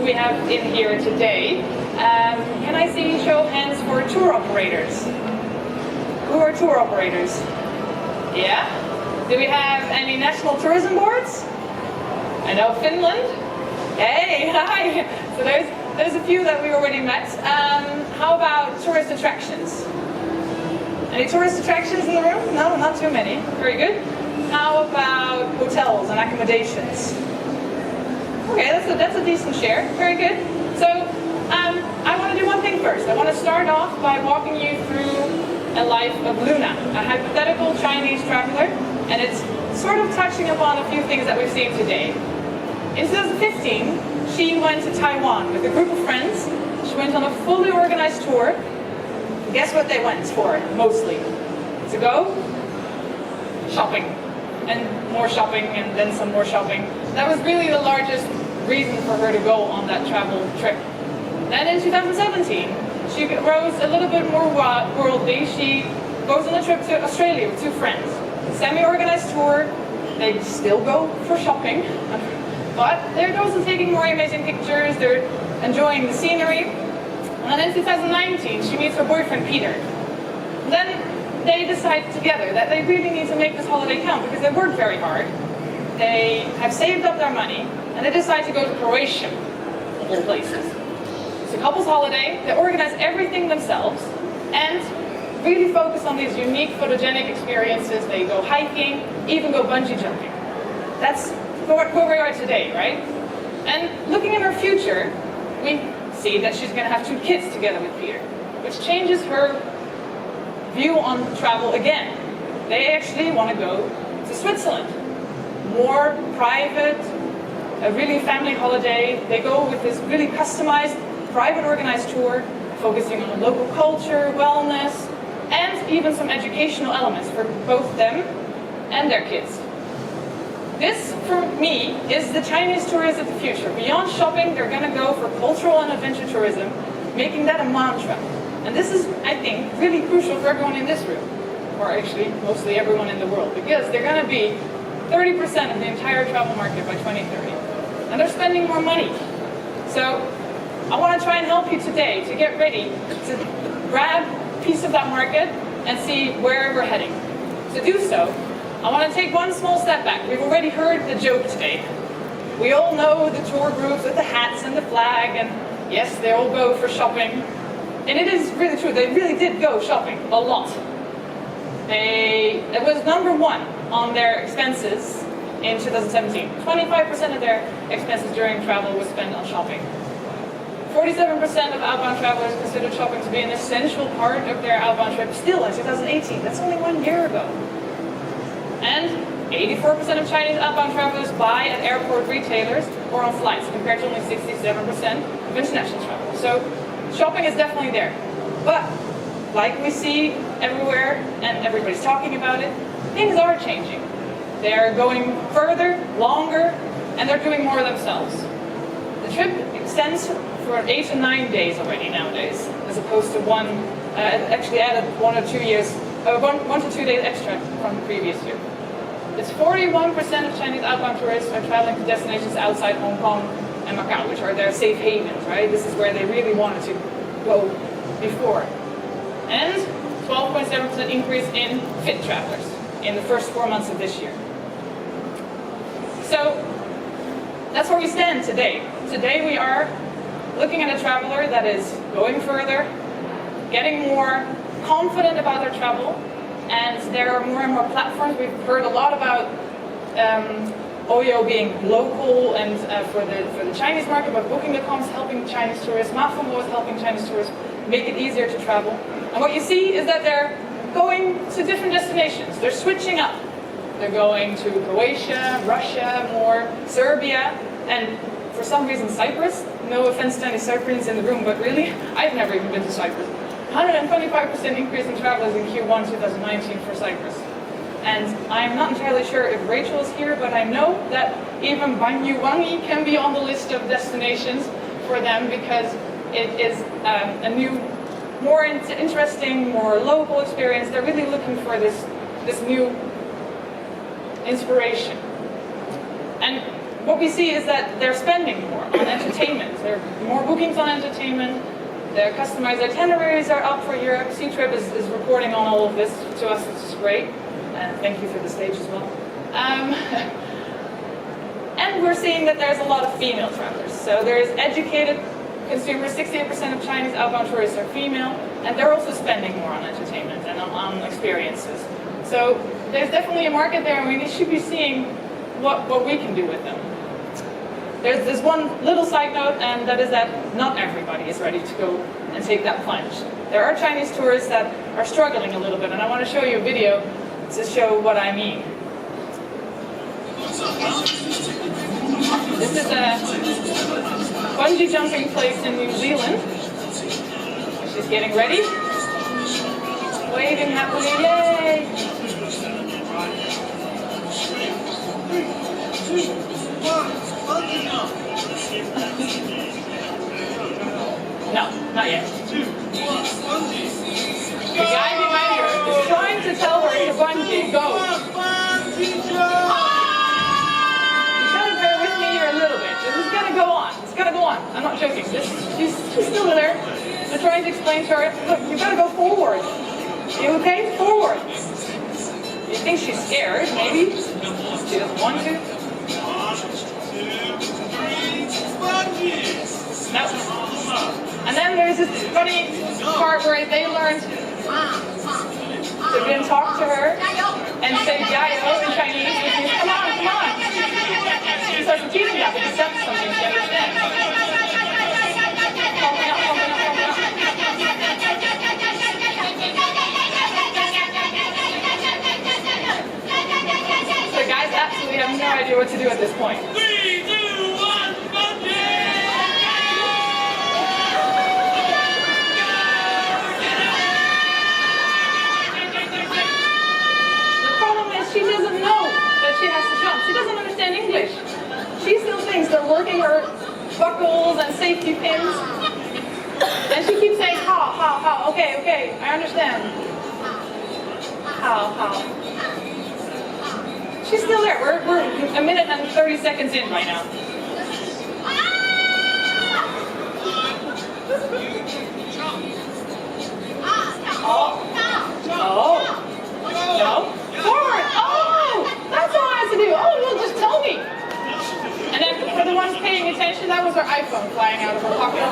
we have in here today. Can I see show of hands for tour operators? Who are tour operators? Yeah? Do we have any national tourism boards? I know Finland. Hey, hi! So there's a few that we already met. How about tourist attractions? Any tourist attractions in the room? No, not too many. Very good. How about hotels and accommodations? Okay, that's a decent share. Very good. So I want to do one thing first. I want to start off by walking you through a life of Luna, a hypothetical Chinese traveler, and it's sort of touching upon a few things that we've seen today. In 2015, she went to Taiwan with a group of friends. She went on a fully organized tour. Guess what they went for, mostly? To go shopping. And more shopping, and then some more shopping. That was really the largest reason for her to go on that travel trip. Then in 2017, she grows a little bit more worldly. She goes on a trip to Australia with two friends. Semi-organized tour. They still go for shopping. But they're also taking more amazing pictures. They're enjoying the scenery. And then in 2019, she meets her boyfriend, Peter. Then they decide together that they really need to make this holiday count because they work very hard. They have saved up their money, and they decide to go to Croatia, of all places. It's a couple's holiday. They organize everything themselves and really focus on these unique photogenic experiences. They go hiking, even go bungee jumping. That's where we are today, right? And looking at her future, we see that she's going to have two kids together with Peter, which changes her view on travel again. They actually want to go to Switzerland. More private, a really family holiday. They go with this really customized, private organized tour, focusing on local culture, wellness, and even some educational elements for both them and their kids. This, for me, is the Chinese tourist of the future. Beyond shopping, they're going to go for cultural and adventure tourism, making that a mantra. And this is, I think, really crucial for everyone in this room, or actually mostly everyone in the world, because they're going to be 30% of the entire travel market by 2030. And they're spending more money. So I want to try and help you today to get ready to grab a piece of that market and see where we're heading. To do so, I want to take one small step back. We've already heard the joke today. We all know the tour groups with the hats and the flag, and yes, they all go for shopping. And it is really true, they really did go shopping a lot. It was number one on their expenses in 2017. 25% of their expenses during travel was spent on shopping. 47% of outbound travelers considered shopping to be an essential part of their outbound trip still in 2018. That's only 1 year ago. And 84% of Chinese outbound travelers buy at airport retailers or on flights, compared to only 67% of international travel. So shopping is definitely there. But like we see everywhere, and everybody's talking about it, things are changing. They're going further, longer, and they're doing more themselves. The trip extends for 8 to 9 days already nowadays, as opposed to actually added 1 or 2 years, 1 to 2 days extra from the previous year. It's 41% of Chinese outbound tourists are traveling to destinations outside Hong Kong and Macau, which are their safe havens, right? This is where they really wanted to go before. And 12.7% increase in fit travelers in the first 4 months of this year. So that's where we stand today. Today we are looking at a traveler that is going further, getting more confident about their travel, and there are more and more platforms. We've heard a lot about Oyo being local and for the Chinese market, but Booking.com is helping Chinese tourists, Mafumo is helping Chinese tourists make it easier to travel. And what you see is that they're going to different destinations. They're switching up. They're going to Croatia, Russia, more Serbia, and for some reason Cyprus. No offense to any Cyprians in the room, but really, I've never even been to Cyprus. 125% increase in travelers in Q1 2019 for Cyprus. And I'm not entirely sure if Rachel is here, but I know that even Banyuwangi can be on the list of destinations for them because it is a new, more interesting, more local experience. They're really looking for this new inspiration. And what we see is that they're spending more on entertainment. There are more bookings on entertainment. Their customized itineraries are up for Europe. C-Trip is reporting on all of this to us, which is great. And thank you for the stage as well. And we're seeing that there's a lot of female travelers. So there's educated consumers. 68% of Chinese outbound tourists are female, and they're also spending more on entertainment and on experiences. So there's definitely a market there, and we should be seeing what we can do with them. There's this one little side note, and that is that not everybody is ready to go and take that plunge. There are Chinese tourists that are struggling a little bit, and I want to show you a video to show what I mean. This is a bungee jumping place in New Zealand. She's getting ready. Waving happily, yay! No, not yet. The guy behind her is trying to tell her to bungee, go. You gotta bear with me here a little bit. This is gonna go on. It's gonna go on. I'm not joking. She's still there. They're trying to explain to her, look, you gotta go forward. You okay? Forward. You think she's scared, maybe? She doesn't want to. No. And then there's this funny part where they learned to then talk to her and say "jayo" in Chinese, which means come on, come on. She starts repeating that because that's something she understands. So guys absolutely have no idea what to do at this point. 3, 2, 1, bungee! She doesn't know that she has to jump. She doesn't understand English. She still thinks they're working her buckles and safety pins. And she keeps saying, how, okay, okay, I understand. How. She's still there. We're a minute and 30 seconds in right now. Oh. No. Forward! Oh! That's all I had to do. Oh, well, just tell me. And then for the ones paying attention, that was her iPhone flying out of her pocket.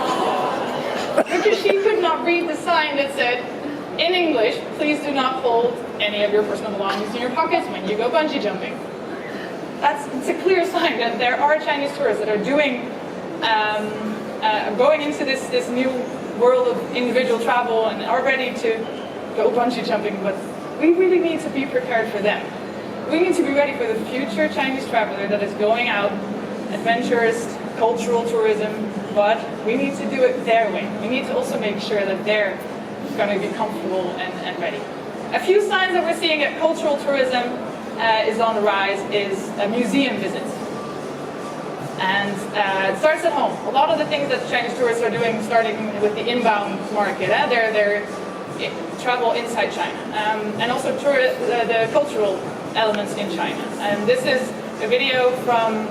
Because she could not read the sign that said, in English, please do not hold any of your personal belongings in your pockets when you go bungee jumping. It's a clear sign that there are Chinese tourists that are doing, going into this new world of individual travel and are ready to go bungee jumping, but we really need to be prepared for them. We need to be ready for the future Chinese traveler that is going out, adventurous, cultural tourism, but we need to do it their way. We need to also make sure that they're going to be comfortable and ready. A few signs that we're seeing that cultural tourism is on the rise is museum visits. And it starts at home. A lot of the things that Chinese tourists are doing, starting with the inbound market, they're travel inside China, and also the cultural elements in China. And this is a video from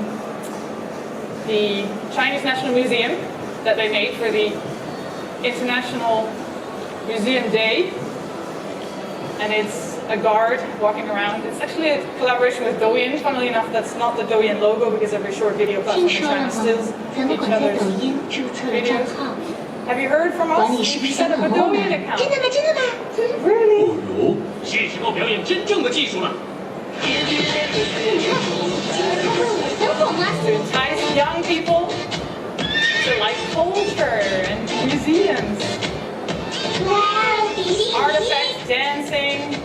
the Chinese National Museum that they made for the International Museum Day. And it's a guard walking around. It's actually a collaboration with Douyin. Funnily enough, that's not the Douyin logo because every short video platform in China steals each other's videos. Have you heard from us? We set up a Douyin account. Really? To entice young people to like culture and museums, artifacts, dancing.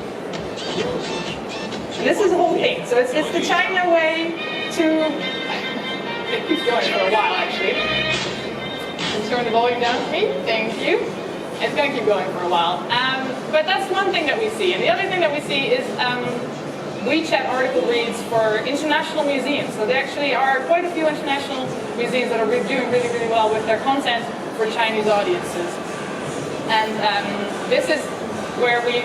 This is the whole thing. So it's the China way to. It keeps going for a while, actually. Turn the volume down for me. Thank you. It's going to keep going for a while. But that's one thing that we see. And the other thing that we see is WeChat article reads for international museums. So there actually are quite a few international museums that are doing really, really well with their content for Chinese audiences. And this is where we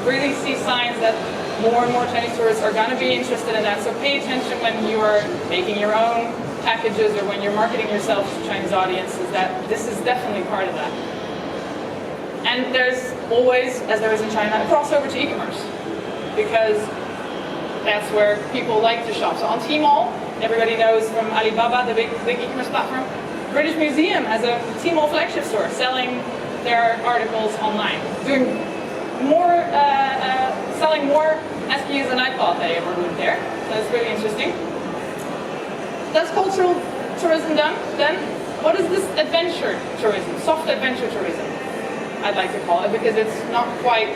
really see signs that more and more Chinese tourists are going to be interested in that. So pay attention when you are making your own packages or when you're marketing yourself to Chinese audiences, that this is definitely part of that. And there's always, as there is in China, a crossover to e-commerce, because that's where people like to shop. So on Tmall, everybody knows from Alibaba, the big e-commerce platform, British Museum has a Tmall flagship store selling their articles online, doing more, selling more SKUs than I thought they ever would there. So that's really interesting. That's cultural tourism done. Then what is this adventure tourism, soft adventure tourism, I'd like to call it, because it's not quite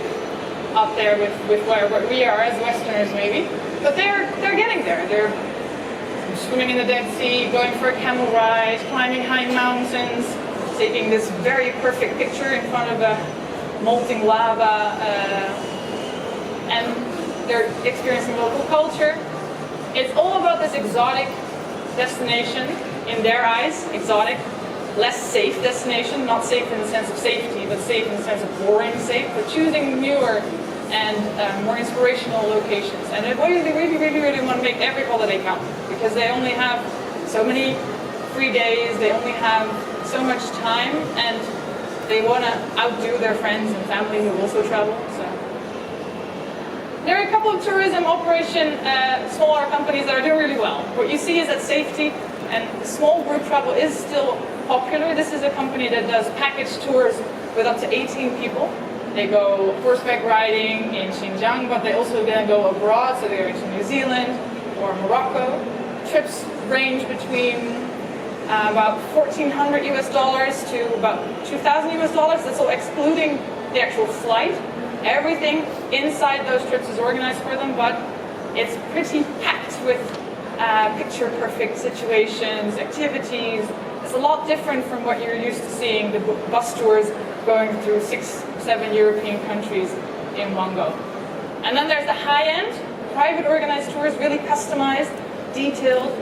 up there with where we are as Westerners maybe, but they're getting there. They're swimming in the Dead Sea, going for a camel ride, climbing high mountains, taking this very perfect picture in front of a molten lava, and they're experiencing local culture. It's all about this exotic destination, in their eyes, exotic, less safe destination, not safe in the sense of safety, but safe in the sense of boring safe, but choosing newer and more inspirational locations. And they really want to make every holiday count, because they only have so many free days, they only have so much time, and they want to outdo their friends and family who also travel. So there are a couple of tourism operation, smaller companies that are doing really well. What you see is that safety and small group travel is still popular. This is a company that does package tours with up to 18 people. They go horseback riding in Xinjiang, but they also then go abroad, so they go to New Zealand or Morocco. Trips range between about $1,400 US to about $2,000 US. That's all excluding the actual flight. Everything inside those trips is organized for them, but it's pretty packed with picture-perfect situations, activities. It's a lot different from what you're used to seeing, the bus tours going through 6-7 European countries in one go. And then there's the high-end, private organized tours, really customized, detailed,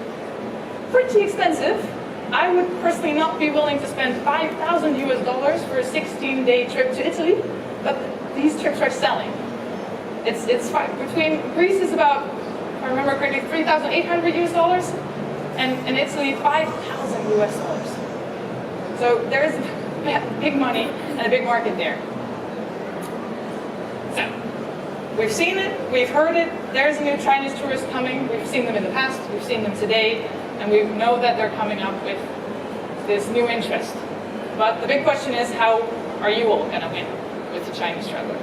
pretty expensive. I would personally not be willing to spend $5,000 US for a 16-day trip to Italy, but these trips are selling. It's fine. Between Greece is about, if I remember correctly, $3,800 US, and Italy $5,000 US. So there is big money and a big market there. So we've seen it, we've heard it. There's a new Chinese tourist coming. We've seen them in the past, we've seen them today, and we know that they're coming up with this new interest. But the big question is, how are you all going to win with the Chinese traveler?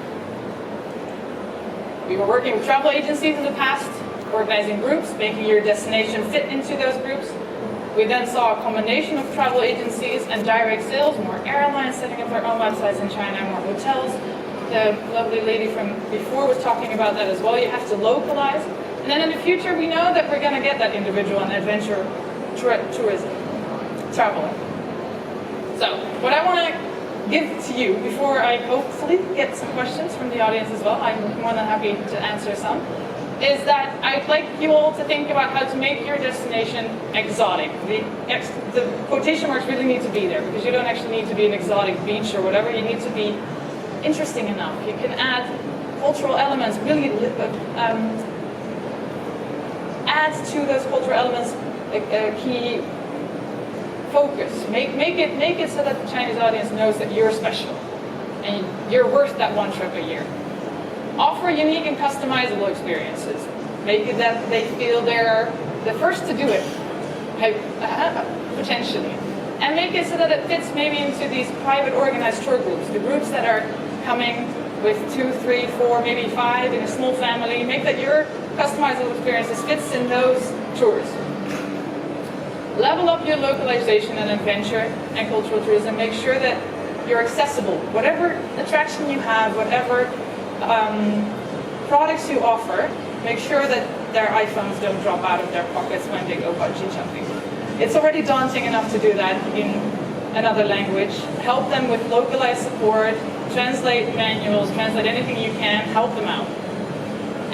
We were working with travel agencies in the past, organizing groups, making your destination fit into those groups. We then saw a combination of travel agencies and direct sales, more airlines setting up their own websites in China, more hotels. The lovely lady from before was talking about that as well. You have to localize. And then in the future, we know that we're going to get that individual and adventure tourism, traveler. So what I want to give to you before I hopefully get some questions from the audience as well, I'm more than happy to answer some, is that I'd like you all to think about how to make your destination exotic. The quotation marks really need to be there, because you don't actually need to be an exotic beach or whatever. You need to be interesting enough. You can add cultural elements, really add to those cultural elements a key focus. Make it so that the Chinese audience knows that you're special and you're worth that one trip a year. Offer unique and customizable experiences. Make it that they feel they're the first to do it, potentially. And make it so that it fits maybe into these private organized tour groups, the groups that are coming with 2, 3, 4, maybe 5 in a small family. Make that your customizable experiences fits in those tours. Level up your localization and adventure and cultural tourism. Make sure that you're accessible. Whatever attraction you have, whatever products you offer, make sure that their iPhones don't drop out of their pockets when they go bungee jumping. It's already daunting enough to do that in another language. Help them with localized support, translate manuals, translate anything you can, help them out.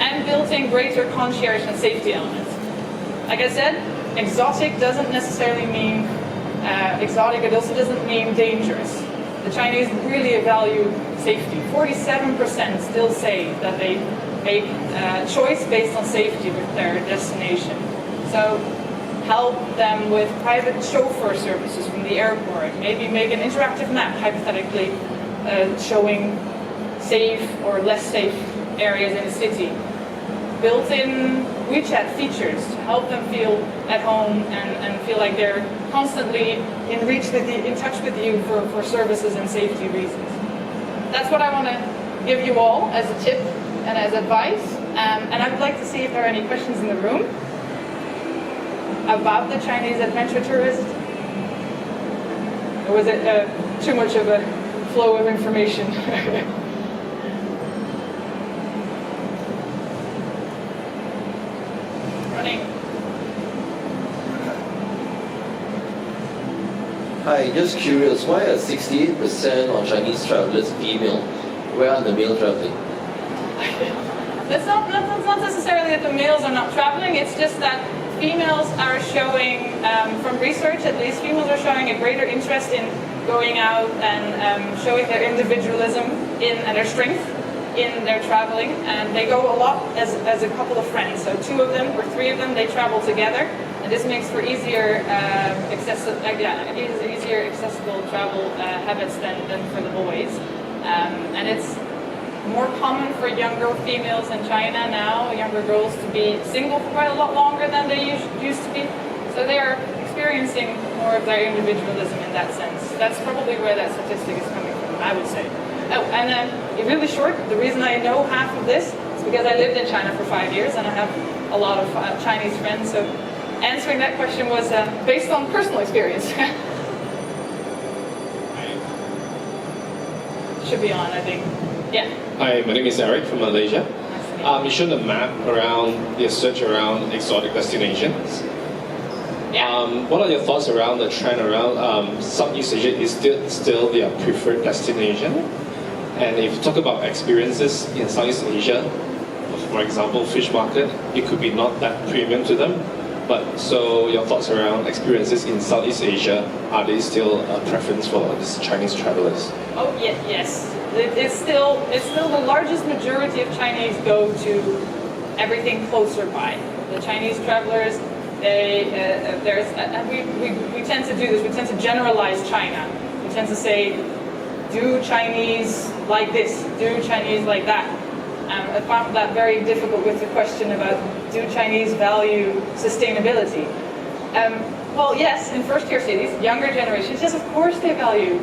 And build in greater concierge and safety elements. Like I said, exotic doesn't necessarily mean exotic, it also doesn't mean dangerous. The Chinese really value safety. 47% still say that they make a choice based on safety with their destination. So help them with private chauffeur services from the airport. Maybe make an interactive map, hypothetically, showing safe or less safe areas in the city. Built-in WeChat features to help them feel at home and feel like they're constantly in touch with you for services and safety reasons. That's what I want to give you all as a tip and as advice. And I'd like to see if there are any questions in the room about the Chinese adventure tourist. Or was it too much of a flow of information? Running. Hi, just curious, why are 68% of Chinese travelers female? Where are the male traveling? That's not necessarily that the males are not traveling, it's just that females are showing, from research at least, females are showing a greater interest in going out and showing their individualism and their strength in their traveling. And they go a lot as a couple of friends. So 2 of them or 3 of them, they travel together. And this makes for easier accessible travel habits than for the boys. And it's more common for younger females in China now, younger girls, to be single for quite a lot longer than they used to be. So they are experiencing more of their individualism in that sense. That's probably where that statistic is coming from, I would say. Oh, and then, really short, the reason I know half of this is because I lived in China for 5 years and I have a lot of Chinese friends. So answering that question was based on personal experience. Should be on, I think. Yeah. Hi, my name is Eric from Malaysia. You showed a map around the search around exotic destinations. Yeah. What are your thoughts around the trend around Southeast Asia is still their preferred destination? And if you talk about experiences in Southeast Asia, for example, fish market, it could be not that premium to them. But so your thoughts around experiences in Southeast Asia, are they still a preference for these Chinese travelers? Oh yes. It's still the largest majority of Chinese go to everything closer by. The Chinese travelers, we tend to do this. We tend to generalize China. We tend to say, do Chinese like this, do Chinese like that. I found that very difficult with the question about, do Chinese value sustainability? Well, yes, in first-tier cities, younger generations, yes, of course they value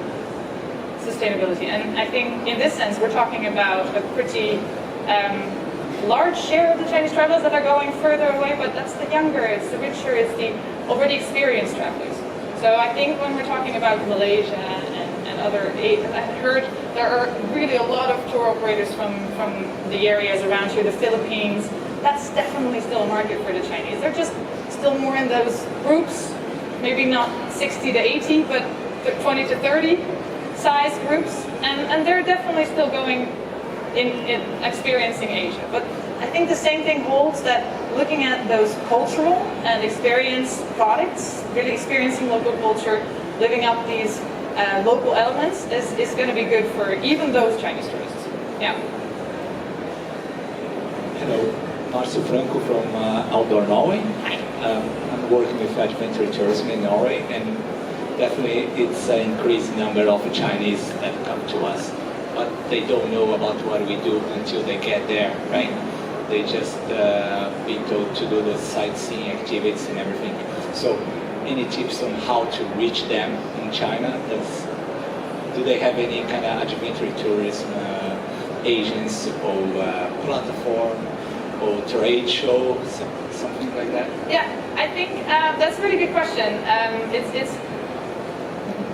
sustainability. And I think in this sense, we're talking about a pretty large share of the Chinese travelers that are going further away, but that's the younger, it's the richer, it's the already experienced travelers. So I think when we're talking about Malaysia and other, I heard there are really a lot of tour operators from the areas around here, the Philippines. That's definitely still a market for the Chinese. They're just still more in those groups, maybe not 60 to 80, but 20 to 30 size groups, and they're definitely still going in experiencing Asia. But I think the same thing holds, that looking at those cultural and experience products, really experiencing local culture, living up these local elements is going to be good for even those Chinese tourists. Yeah. Hello, Marcio Franco from Outdoor Norway. Hi. I'm working with adventure tourism in Norway, and definitely it's an increased number of Chinese that come to us, but they don't know about what we do until they get there, right? They just be told to do the sightseeing activities and everything. So, any tips on how to reach them in China? Do they have any kind of adventure tourism agents or platform or trade show, something like that? Yeah, I think that's a really good question. It's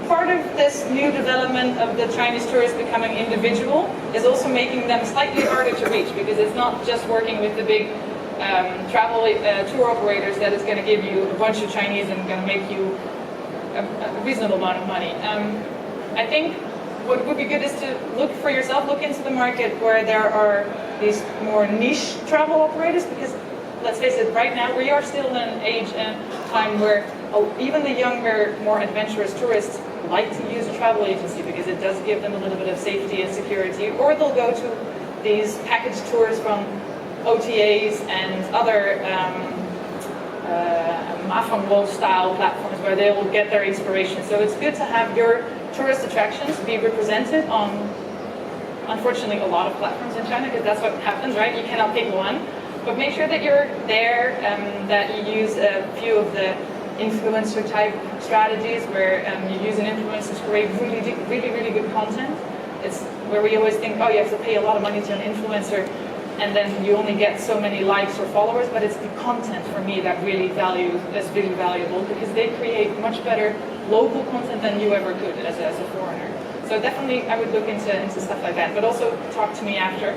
part of this new development of the Chinese tourists becoming individual is also making them slightly harder to reach, because it's not just working with the big travel tour operators that is going to give you a bunch of Chinese and going to make you a reasonable amount of money. I think what would be good is to look for yourself, look into the market where there are these more niche travel operators, because let's face it, right now we are still in an age and time where even the younger, more adventurous tourists like to use a travel agency because it does give them a little bit of safety and security, or they'll go to these package tours from OTAs and other Verbost style platforms where they will get their inspiration. So it's good to have your tourist attractions be represented on, unfortunately, a lot of platforms in China, because that's what happens, right? You cannot pick one. But make sure that you're there, that you use a few of the influencer type strategies where you use an influencer to create really good content. It's where we always think, oh, you have to pay a lot of money to an influencer and then you only get so many likes or followers, but it's the content for me that that's really valuable, because they create much better local content than you ever could as a foreigner. So definitely I would look into stuff like that, but also talk to me after.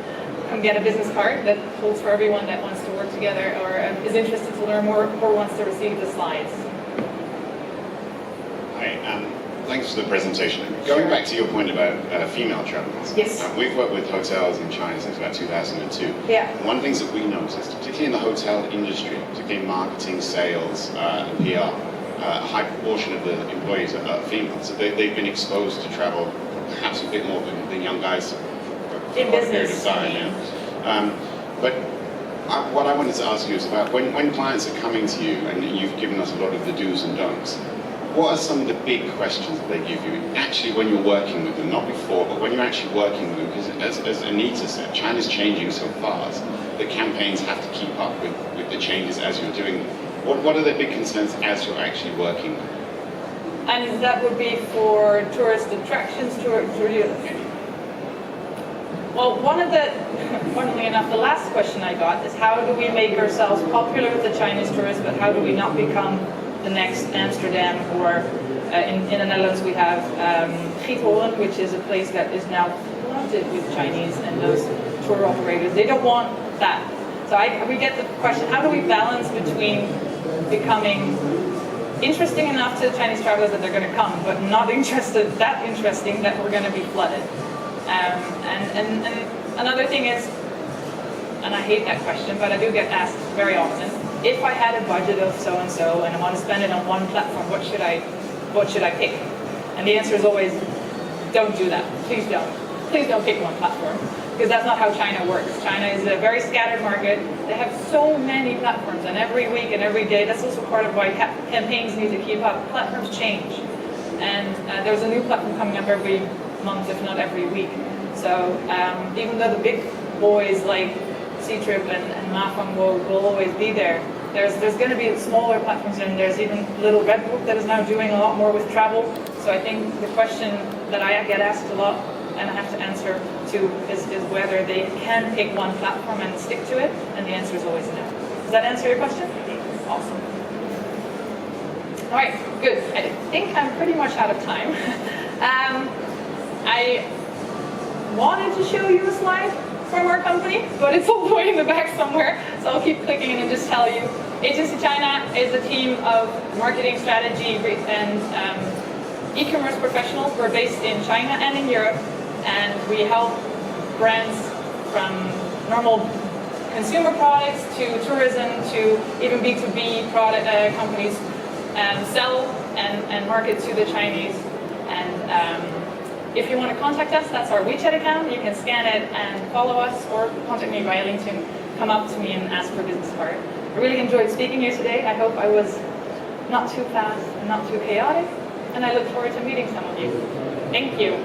Come get a business card that holds for everyone that wants to work together or is interested to learn more or wants to receive the slides. Hi, thanks for the presentation. Going back to your point about female travelers. Yes. We've worked with hotels in China since about 2002. Yeah. And one of the things that we noticed, particularly in the hotel industry, particularly in marketing, sales, and PR, a high proportion of the employees are female. So they've been exposed to travel perhaps a bit more than young guys for in a period business. of time. Yeah. But what I wanted to ask you is about when clients are coming to you, and you've given us a lot of the do's and don'ts, what are some of the big questions that they give you actually when you're working with them? Not before, but when you're actually working with them, because as Anita said, China's changing so fast that campaigns have to keep up with the changes as you're doing them. What are the big concerns as you're actually working with them? And that would be for tourist attractions, Well, funnily enough, the last question I got is how do we make ourselves popular with the Chinese tourists, but how do we not become the next Amsterdam, or in the Netherlands we have Giethoorn, which is a place that is now flooded with Chinese, and those tour operators, they don't want that. So we get the question, how do we balance between becoming interesting enough to the Chinese travelers that they're going to come, but not that interesting that we're going to be flooded? And another thing is, and I hate that question, but I do get asked very often, if I had a budget of so-and-so and I want to spend it on one platform, what should I pick? And the answer is always, don't do that. Please don't. Please don't pick one platform, because that's not how China works. China is a very scattered market. They have so many platforms, and every week and every day, that's also part of why campaigns need to keep up. Platforms change. And there's a new platform coming up every month, if not every week. So even though the big boys like Ctrip and Mafang will always be there, there's going to be smaller platforms, and there's even little Redbook that is now doing a lot more with travel. So I think the question that I get asked a lot, and I have to answer to, is whether they can pick one platform and stick to it, and the answer is always no. Does that answer your question? Awesome. All right, good. I think I'm pretty much out of time. I wanted to show you a slide from our company, but it's all the way in the back somewhere, so I'll keep clicking and just tell you. AgencyChina is a team of marketing strategy and e-commerce professionals. We're based in China and in Europe, and we help brands from normal consumer products to tourism to even B2B product companies sell and market to the Chinese. And if you want to contact us, that's our WeChat account. You can scan it and follow us, or contact me via LinkedIn. Come up to me and ask for a business card. I really enjoyed speaking here today. I hope I was not too fast and not too chaotic, and I look forward to meeting some of you. Thank you.